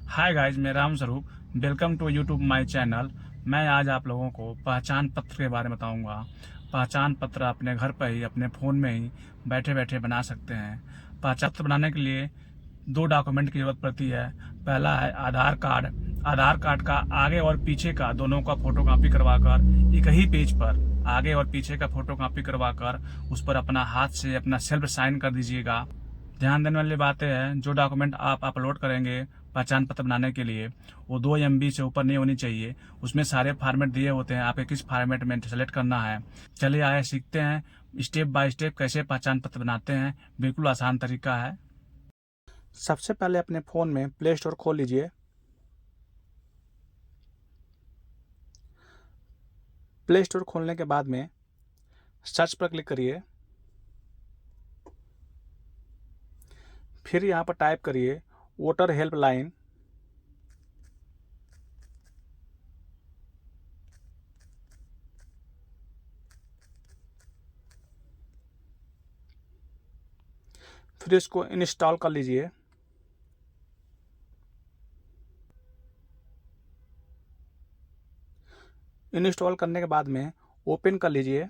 Hi guys, मैं Ram Swaroop. Welcome to YouTube my channel. मैं आज आप लोगों को पहचान पत्र के बारे में बताऊंगा। पहचान पत्र अपने घर पर ही अपने फ़ोन में ही बैठे बैठे बना सकते हैं। पहचान पत्र बनाने के लिए दो डॉक्यूमेंट की ज़रूरत पड़ती है। पहला है आधार कार्ड। आधार कार्ड का आगे और पीछे का दोनों का फ़ोटो कापी करवा कर एक ही पेज पर आगे और पीछे का फ़ोटो कापी करवा कर उस पर अपना हाथ से अपना सेल्फ साइन कर दीजिएगा। ध्यान देने वाली बातें हैं, जो डॉक्यूमेंट आप अपलोड करेंगे पहचान पत्र बनाने के लिए वो 2 MB से ऊपर नहीं होनी चाहिए। उसमें सारे फॉर्मेट दिए होते हैं, आपको किस फॉर्मेट में सेलेक्ट करना है। चलिए आए सीखते हैं स्टेप बाय स्टेप कैसे पहचान पत्र बनाते हैं। बिल्कुल आसान तरीका है। सबसे पहले अपने फ़ोन में प्ले स्टोर खोल लीजिए। प्ले स्टोर खोलने के बाद में सर्च पर क्लिक करिए। फिर यहाँ पर टाइप करिए वोटर हेल्पलाइन। फिर इसको इंस्टॉल कर लीजिए। इंस्टॉल करने के बाद में ओपन कर लीजिए।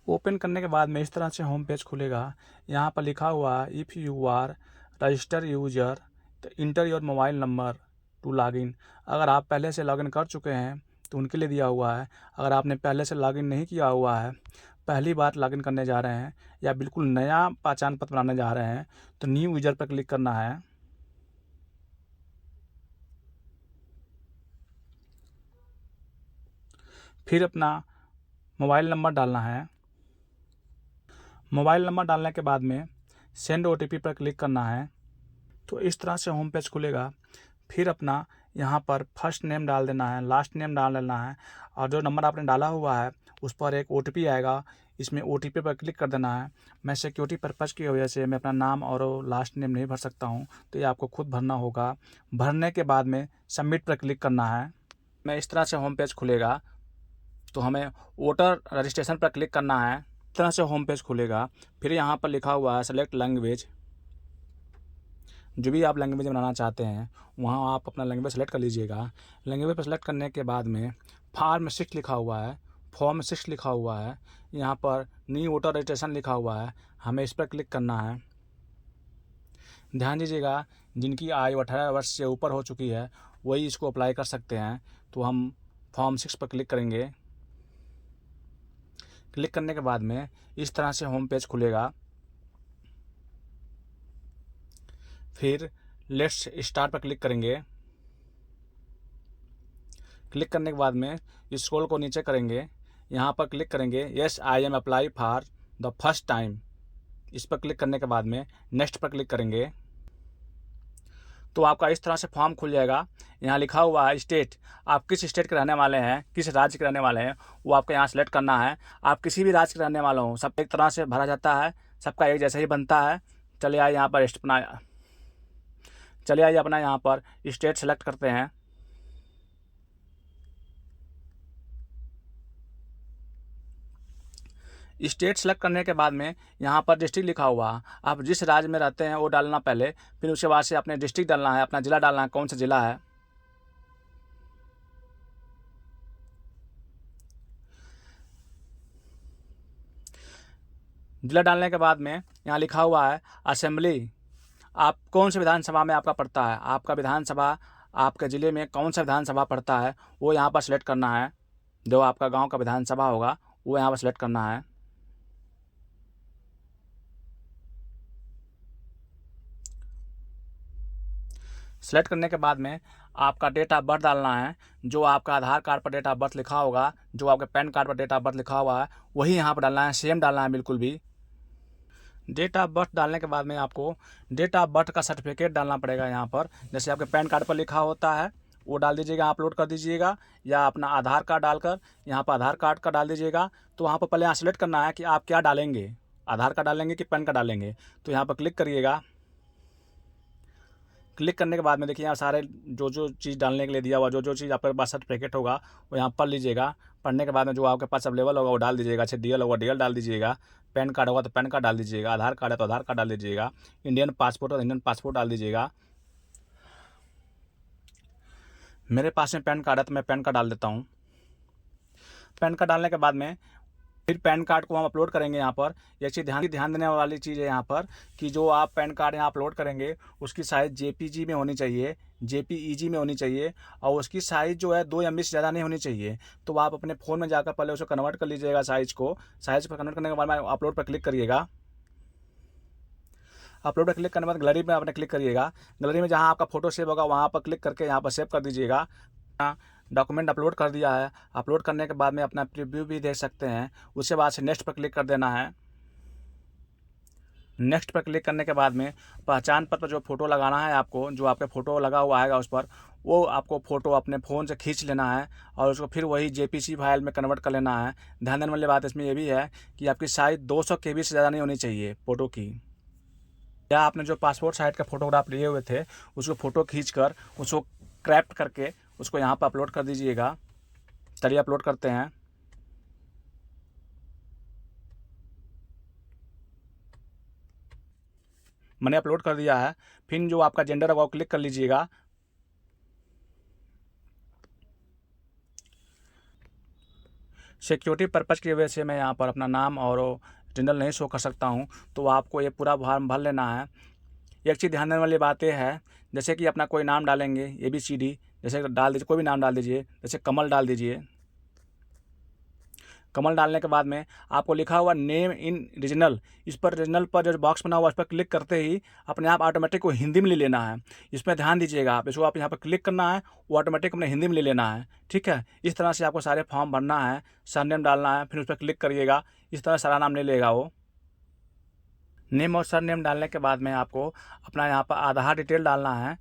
ओपन करने के बाद में इस तरह से होम पेज खुलेगा। यहाँ पर लिखा हुआ है if you are register user तो enter your mobile number to login. अगर आप पहले से लॉगिन कर चुके हैं तो उनके लिए दिया हुआ है। अगर आपने पहले से लॉगिन नहीं किया हुआ है, पहली बार लॉगिन करने जा रहे हैं या बिल्कुल नया पहचान पत्र बनाने जा रहे हैं तो न्यू यूजर पर क्लिक करना है। फिर अपना मोबाइल नंबर डालना है। मोबाइल नंबर डालने के बाद में सेंड OTP पर क्लिक करना है। तो इस तरह से होम पेज खुलेगा। फिर अपना यहाँ पर फर्स्ट नेम डाल देना है, लास्ट नेम डाल देना है और जो नंबर आपने डाला हुआ है उस पर एक OTP आएगा। इसमें OTP पर क्लिक कर देना है। मैं सिक्योरिटी पर्पज़ की वजह से मैं अपना नाम और लास्ट नेम नहीं भर सकता हूँ, तो ये आपको खुद भरना होगा। भरने के बाद में सबमिट पर क्लिक करना है। मैं इस तरह से होम पेज खुलेगा। तो हमें वोटर रजिस्ट्रेशन पर क्लिक करना है। इस तरह से होम पेज खुलेगा। फिर यहाँ पर लिखा हुआ है सेलेक्ट लैंग्वेज। जो भी आप लैंग्वेज बनाना चाहते हैं वहाँ आप अपना लैंग्वेज सेलेक्ट कर लीजिएगा। लैंग्वेज पर सेलेक्ट करने के बाद में फॉर्म 6 लिखा हुआ है। फॉर्म 6 लिखा हुआ है। यहाँ पर न्यू वोटर रजिस्ट्रेशन लिखा हुआ है, हमें इस पर क्लिक करना है। ध्यान दीजिएगा, जिनकी आयु 18 वर्ष से ऊपर हो चुकी है वही इसको अप्लाई कर सकते हैं। तो हम फॉर्म 6 पर क्लिक करेंगे। क्लिक करने के बाद में इस तरह से होम पेज खुलेगा। फिर लेट्स स्टार्ट पर क्लिक करेंगे। क्लिक करने के बाद में स्क्रॉल को नीचे करेंगे। यहाँ पर क्लिक करेंगे yes I am apply for the first time. इस पर क्लिक करने के बाद में नेक्स्ट पर क्लिक करेंगे। तो आपका इस तरह से फॉर्म खुल जाएगा। यहाँ लिखा हुआ है स्टेट, आप किस स्टेट के रहने वाले हैं, किस राज्य के रहने वाले हैं वो आपको यहाँ सेलेक्ट करना है। आप किसी भी राज्य के रहने वाले हों, सब एक तरह से भरा जाता है, सबका एक जैसा ही बनता है। चलिए आइए यहाँ पर अपना यहाँ पर स्टेट सेलेक्ट करते हैं। स्टेट सेलेक्ट करने के बाद में यहाँ पर डिस्ट्रिक्ट लिखा हुआ है, आप जिस राज्य में रहते हैं वो डालना पहले। फिर उसके बाद से अपने डिस्ट्रिक्ट डालना है, अपना ज़िला डालना है, कौन सा ज़िला है। ज़िला डालने के बाद में यहाँ लिखा हुआ है असेंबली, आप कौन से विधानसभा में आपका पड़ता है, आपका विधानसभा आपके ज़िले में कौन सा विधानसभा पड़ता है वो यहाँ पर सेलेक्ट करना है। जो आपका गांव का विधानसभा होगा वो यहाँ पर सेलेक्ट करना है। सेलेक्ट करने के बाद में आपका डेट ऑफ बर्थ डालना है। जो आपका आधार कार्ड पर डेट ऑफ बर्थ लिखा होगा, जो आपके पैन कार्ड पर डेट ऑफ बर्थ लिखा हुआ है वही यहाँ पर डालना है, सेम डालना है बिल्कुल भी। डेट ऑफ बर्थ डालने के बाद में आपको डेट ऑफ बर्थ का सर्टिफिकेट डालना पड़ेगा। यहाँ पर जैसे आपके पैन कार्ड पर लिखा होता है वो डाल दीजिएगा, अपलोड कर दीजिएगा, या अपना आधार कार्ड डालकर यहाँ पर आधार कार्ड का डाल दीजिएगा। तो वहाँ पर पहले यहाँ सेलेक्ट करना है कि आप क्या डालेंगे, आधार कार्ड डालेंगे कि पैन कार्ड डालेंगे। तो यहाँ पर क्लिक करिएगा। क्लिक करने के बाद में देखिए यहाँ सारे जो जो चीज़ डालने के लिए दिया हुआ, जो जो चीज़ आपके पास सर्टिफिकेट होगा वो यहाँ पढ़ लीजिएगा। पढ़ने के बाद में जो आपके पास अवेलेबल होगा वो डाल दीजिएगा। अच्छा डीएल होगा डीएल डाल दीजिएगा, पैन कार्ड होगा तो पैन कार्ड डाल दीजिएगा, आधार कार्ड है तो आधार कार्ड डाल दीजिएगा, इंडियन पासपोर्ट है तो इंडियन पासपोर्ट डाल दीजिएगा। मेरे पास में पैन कार्ड है तो मैं पैन कार्ड डाल देता हूँ। पैन कार्ड डालने के बाद में फिर पैन कार्ड को हम अपलोड करेंगे। यहाँ पर एक चीज़ ध्यान देने वाली चीज़ है यहाँ पर कि जो आप पैन कार्ड यहाँ अपलोड करेंगे उसकी साइज़ जेपीजी में होनी चाहिए, जेपीईजी में होनी चाहिए, और उसकी साइज़ जो है 2 MB से ज़्यादा नहीं होनी चाहिए। तो आप अपने फ़ोन में जाकर पहले उसको कन्वर्ट कर लीजिएगा साइज़ को। साइज़ पर कन्वर्ट करने के बाद में अपलोड पर क्लिक करिएगा। अपलोड पर क्लिक करने के बाद गैलरी में आपने क्लिक करिएगा। गैलरी में जहाँ आपका फोटो सेव होगा वहाँ पर क्लिक करके यहाँ पर सेव कर दीजिएगा। डॉक्यूमेंट अपलोड कर दिया है। अपलोड करने के बाद में अपना प्रीव्यू भी देख सकते हैं। उसके बाद से नेक्स्ट पर क्लिक कर देना है। नेक्स्ट पर क्लिक करने के बाद में पहचान पत्र जो फ़ोटो लगाना है आपको, जो आपके फ़ोटो लगा हुआ आएगा उस पर, वो आपको फ़ोटो अपने फ़ोन से खींच लेना है और उसको फिर वही जेपीसी फाइल में कन्वर्ट कर लेना है। ध्यान देने वाली बात इसमें ये भी है कि आपकी साइज़ 200 KB से ज़्यादा नहीं होनी चाहिए फ़ोटो की। या आपने जो पासपोर्ट साइज का फ़ोटोग्राफ लिए हुए थे उसको फ़ोटो खींचकर उसको क्रैप करके उसको यहाँ पर अपलोड कर दीजिएगा। चलिए अपलोड करते हैं। मैंने अपलोड कर दिया है। फिर जो आपका जेंडर होगा वो क्लिक कर लीजिएगा। सिक्योरिटी पर्पज़ की वजह से मैं यहाँ पर अपना नाम और जनरल नहीं शो कर सकता हूँ, तो आपको ये पूरा फॉर्म भर लेना है। एक चीज़ ध्यान देने वाली बात यह है, जैसे कि अपना कोई नाम डालेंगे ABCD, जैसे डाल दीजिए, कोई भी नाम डाल दीजिए, जैसे कमल डाल दीजिए। कमल डालने के बाद में आपको लिखा हुआ नेम इन रीजनल, इस पर रीजनल पर जो बॉक्स बना हुआ उस पर क्लिक करते ही अपने आप ऑटोमेटिक को हिंदी में ले लेना है। इसमें ध्यान दीजिएगा, आप इसको आप यहाँ पर क्लिक करना है, वो ऑटोमेटिक अपने हिंदी में ले लेना है। ठीक है, इस तरह से आपको सारे फॉर्म भरना है। सरनेम डालना है, फिर उस पर क्लिक करिएगा, इस तरह सारा नाम ले लेगा वो। नेम और सरनेम डालने के बाद में आपको अपना यहाँ पर आधार डिटेल डालना है।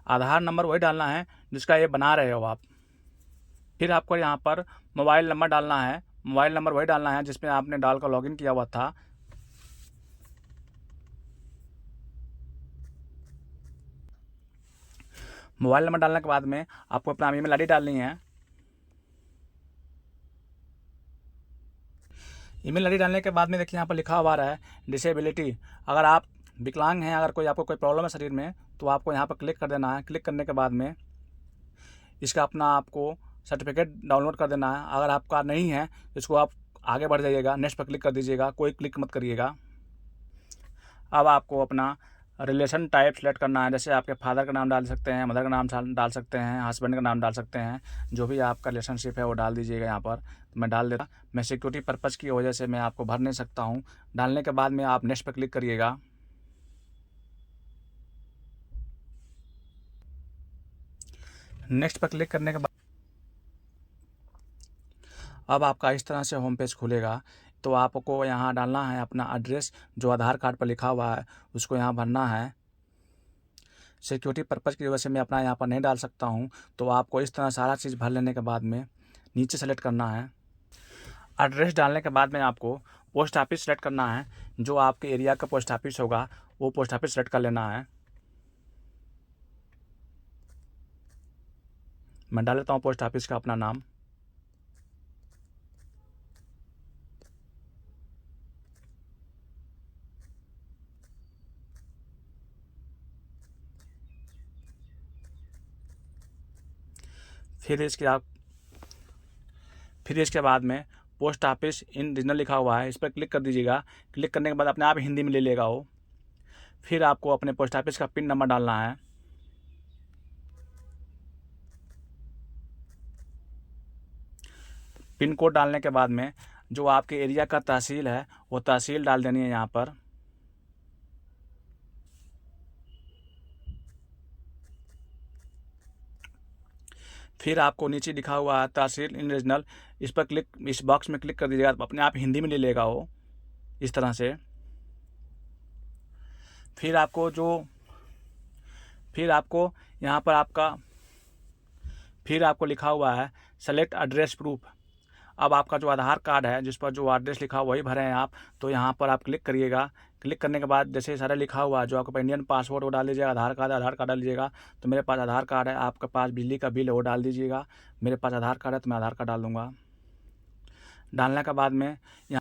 आधार नंबर वही डालना है जिसका ये बना रहे हो आप। फिर आपको यहाँ पर मोबाइल नंबर डालना है। मोबाइल नंबर वही डालना है जिसमें आपने डालकर लॉगिन किया हुआ था। मोबाइल नंबर डालने के बाद में आपको अपना ईमेल आईडी डालनी है। ईमेल आईडी डालने के बाद में देखिए यहाँ पर लिखा हुआ रहा है डिसेबिलिटी। अगर आप विकलांग हैं, अगर कोई आपको कोई प्रॉब्लम है शरीर में, तो आपको यहाँ पर क्लिक कर देना है। क्लिक करने के बाद में इसका अपना आपको सर्टिफिकेट डाउनलोड कर देना है। अगर आपका नहीं है इसको आप आगे बढ़ जाइएगा, नेक्स्ट पर क्लिक कर दीजिएगा, कोई क्लिक मत करिएगा। अब आपको अपना रिलेशन टाइप सेलेक्ट करना है। जैसे आपके फादर का नाम डाल सकते हैं, मदर का नाम डाल सकते हैं, हस्बैंड का नाम डाल सकते हैं, जो भी आपका रिलेशनशिप है वो डाल दीजिएगा यहाँ पर। तो मैं डाल देता। मैं सिक्योरिटी पर्पज़ की वजह से मैं आपको भर नहीं सकता हूँ। डालने के बाद में आप नेक्स्ट पर क्लिक करिएगा। नेक्स्ट पर क्लिक करने के बाद अब आपका इस तरह से होम पेज खुलेगा। तो आपको यहाँ डालना है अपना एड्रेस, जो आधार कार्ड पर लिखा हुआ है उसको यहाँ भरना है। सिक्योरिटी पर्पज़ की वजह से मैं अपना यहाँ पर नहीं डाल सकता हूँ, तो आपको इस तरह सारा चीज़ भर लेने के बाद में नीचे सेलेक्ट करना है। एड्रेस डालने के बाद में आपको पोस्ट ऑफिस सेलेक्ट करना है। जो आपके एरिया का पोस्ट ऑफिस होगा वो पोस्ट ऑफिस सेलेक्ट कर लेना है। मैं डाल लेता हूँ पोस्ट ऑफिस का अपना नाम। फिर इसके बाद में पोस्ट ऑफिस इन रीजनल लिखा हुआ है, इस पर क्लिक कर दीजिएगा। क्लिक करने के बाद अपने आप हिंदी में ले लेगा वो। फिर आपको अपने पोस्ट ऑफिस का पिन नंबर डालना है। पिन कोड डालने के बाद में जो आपके एरिया का तहसील है वो तहसील डाल देनी है यहाँ पर। फिर आपको नीचे लिखा हुआ है तहसील इन रीजनल, इस बॉक्स में क्लिक कर दीजिएगा, तो अपने आप हिंदी में ले लेगा वो इस तरह से। फिर आपको यहाँ पर फिर आपको लिखा हुआ है सेलेक्ट एड्रेस प्रूफ। अब आपका जो आधार कार्ड है जिस पर जो एड्रेस लिखा हुआ वही भरें आप, तो यहाँ पर आप क्लिक करिएगा। क्लिक करने के बाद जैसे सारा लिखा हुआ है, जो आपका इंडियन पासपोर्ट वो डाल दीजिएगा, आधार कार्ड डाल दीजिएगा। तो मेरे पास आधार कार्ड है, आपके पास बिजली का बिल है वो डाल दीजिएगा। मेरे पास आधार कार्ड है तो मैं आधार कार्ड डाल दूँगा। डालने के बाद में यहाँ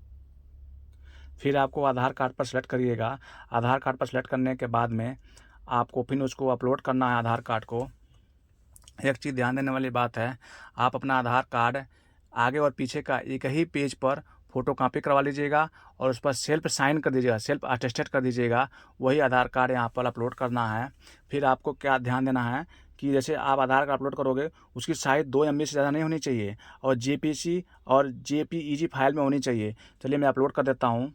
फिर आपको आधार कार्ड पर सेलेक्ट करिएगा। आधार कार्ड पर सेलेक्ट करने के बाद में आपको फिर उसको अपलोड करना है आधार कार्ड को। एक चीज़ ध्यान देने वाली बात है, आप अपना आधार कार्ड आगे और पीछे का एक ही पेज पर फ़ोटो कॉपी करवा लीजिएगा और उस पर सेल्फ साइन कर दीजिएगा, सेल्फ अटेस्टेड कर दीजिएगा। वही आधार कार्ड यहाँ पर अपलोड करना है। फिर आपको क्या ध्यान देना है कि जैसे आप आधार कार्ड अपलोड करोगे उसकी साइज़ 2 MB से ज़्यादा नहीं होनी चाहिए और JPG और JPEG फाइल में होनी चाहिए। चलिए मैं अपलोड कर देता हूँ।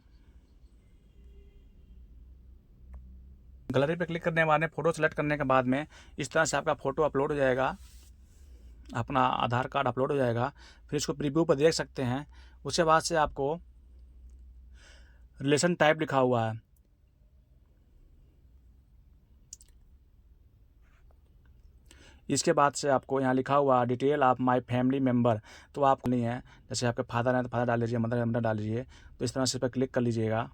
गैलरी पे क्लिक करने के बाद में फ़ोटो सेलेक्ट करने के बाद में इस तरह से आपका फ़ोटो अपलोड हो जाएगा, अपना आधार कार्ड अपलोड हो जाएगा। फिर इसको प्रीव्यू पर देख सकते हैं। उसके बाद से आपको रिलेशन टाइप लिखा हुआ है, इसके बाद से आपको यहाँ लिखा हुआ detail of my family member, तो आपको नहीं है, जैसे आपके फादर हैं तो फादर डाल लीजिए, मदर है मदर डाल लीजिए। तो इस तरह से इस पर क्लिक कर लीजिएगा।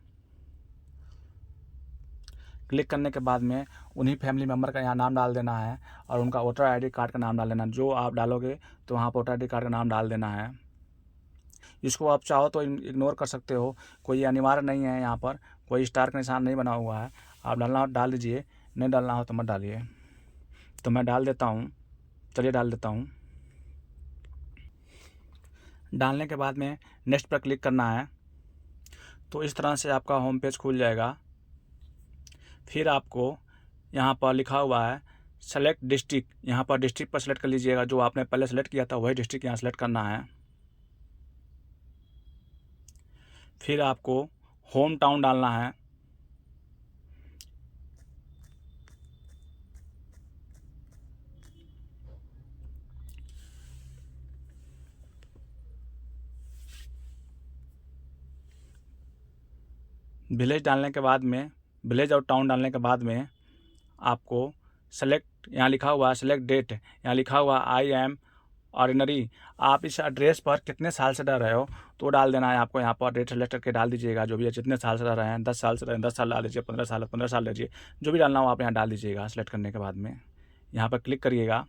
क्लिक करने के बाद में उन्हीं फैमिली मेम्बर का यहाँ नाम डाल देना है और उनका वोटर ID कार्ड का नाम डाल देना है। जो आप डालोगे तो वहाँ पर वोटर ID कार्ड का नाम डाल देना है। इसको आप चाहो तो इग्नोर कर सकते हो, कोई अनिवार्य नहीं है, यहाँ पर कोई स्टार का निशान नहीं बना हुआ है। आप डालना हो डाल दीजिए, नहीं डालना हो तो मत डालिए। तो मैं डाल देता हूँ, चलिए डाल देता हूँ। डालने के बाद में नेक्स्ट पर क्लिक करना है। तो इस तरह से आपका होम पेज खुल जाएगा। फिर आपको यहाँ पर लिखा हुआ है सेलेक्ट डिस्ट्रिक्ट, यहाँ पर डिस्ट्रिक्ट पर सेलेक्ट कर लीजिएगा। जो आपने पहले सेलेक्ट किया था वही डिस्ट्रिक्ट यहाँ सेलेक्ट करना है। फिर आपको होम टाउन डालना है। विलेज डालने के बाद में, विलेज और टाउन डालने के बाद में आपको सेलेक्ट, यहाँ लिखा हुआ है सेलेक्ट डेट, यहाँ लिखा हुआ आई एम ऑर्डिनरी। आप इस एड्रेस पर कितने साल से रह रहे हो तो डाल देना है आपको। यहाँ पर डेट सेलेक्ट करके डाल दीजिएगा, जो भी है, जितने साल से रह रहे हैं, 10 साल से रहे हैं 10 साल डाल दीजिए, 15 साल लीजिए, जो भी डालना हो आप यहाँ डाल दीजिएगा। सेलेक्ट करने के बाद में यहाँ पर क्लिक करिएगा।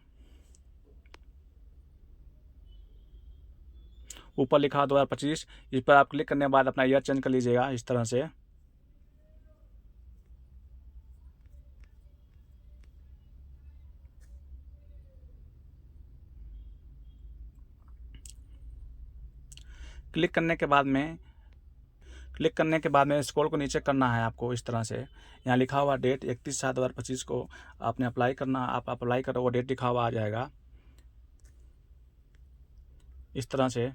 ऊपर लिखा 2025, इस पर आप क्लिक करने के बाद अपना ईयर चेंज कर लीजिएगा इस तरह से। क्लिक करने के बाद में स्क्रॉल को नीचे करना है आपको इस तरह से। यहाँ लिखा हुआ डेट 31/7/2025 को आपने अप्लाई करना, आप अप्लाई करो, वो डेट लिखा हुआ आ जाएगा इस तरह से।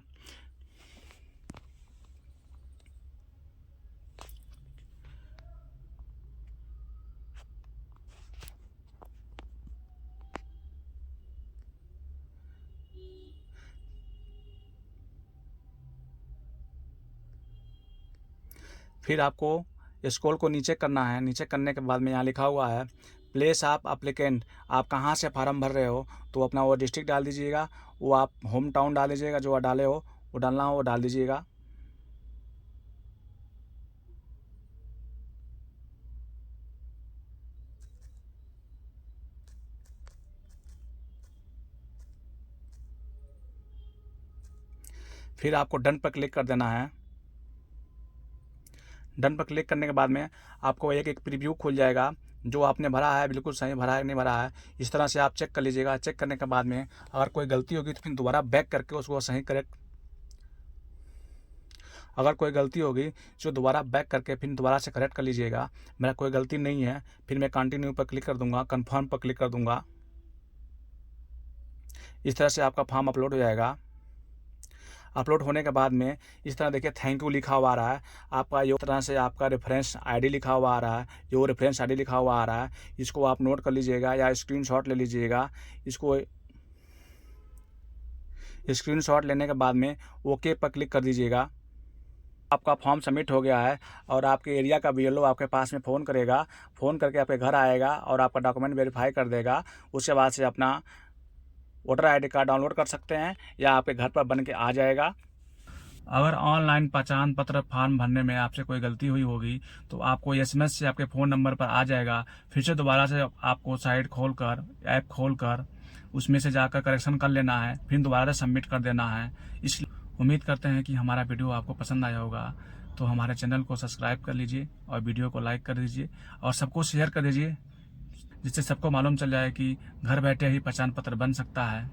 फिर आपको स्क्रॉल को नीचे करना है। नीचे करने के बाद में यहाँ लिखा हुआ है प्लेस ऑफ एप्लीकेंट, आप कहाँ से फार्म भर रहे हो तो अपना वो डिस्ट्रिक्ट डाल दीजिएगा। वो आप होम टाउन डाल दीजिएगा, जो डाले हो वो डालना हो वो डाल दीजिएगा। फिर आपको डन पर क्लिक कर देना है। डन पर क्लिक करने के बाद में आपको एक प्रीव्यू खुल जाएगा, जो आपने भरा है बिल्कुल सही भरा है नहीं भरा है, इस तरह से आप चेक कर लीजिएगा। चेक करने के बाद में अगर कोई गलती होगी तो फिर दोबारा बैक करके उसको सही करेक्ट, अगर कोई गलती होगी तो दोबारा बैक करके फिर दोबारा से करेक्ट कर लीजिएगा। मेरा कोई गलती नहीं है, फिर मैं कंटिन्यू पर क्लिक कर दूंगा, कन्फर्म पर क्लिक कर दूंगा। इस तरह से आपका फॉर्म अपलोड हो जाएगा। अपलोड होने के बाद में इस तरह देखिए थैंक यू लिखा हुआ आ रहा है आपका। ये तरह से आपका रेफरेंस आईडी लिखा हुआ आ रहा है, जो रेफरेंस आईडी लिखा हुआ आ रहा है इसको आप नोट कर लीजिएगा या स्क्रीनशॉट ले लीजिएगा। इसको स्क्रीनशॉट लेने के बाद में ओके पर क्लिक कर दीजिएगा। आपका फॉर्म सबमिट हो गया है और आपके एरिया का BLO आपके पास में फ़ोन करेगा, फ़ोन करके आपके घर आएगा और आपका डॉक्यूमेंट वेरीफाई कर देगा। उसके बाद से अपना वोटर ID कार्ड डाउनलोड कर सकते हैं या आपके घर पर बन के आ जाएगा। अगर ऑनलाइन पहचान पत्र फॉर्म भरने में आपसे कोई गलती हुई होगी तो आपको एसएमएस से आपके फ़ोन नंबर पर आ जाएगा। फिर से दोबारा से आपको साइट खोलकर, ऐप खोलकर उसमें से जाकर करेक्शन कर लेना है, फिर दोबारा से सबमिट कर देना है। इसलिए उम्मीद करते हैं कि हमारा वीडियो आपको पसंद आया होगा, तो हमारे चैनल को सब्सक्राइब कर लीजिए और वीडियो को लाइक कर दीजिए और सबको शेयर कर दीजिए, जिससे सबको मालूम चल जाए कि घर बैठे ही पहचान पत्र बन सकता है।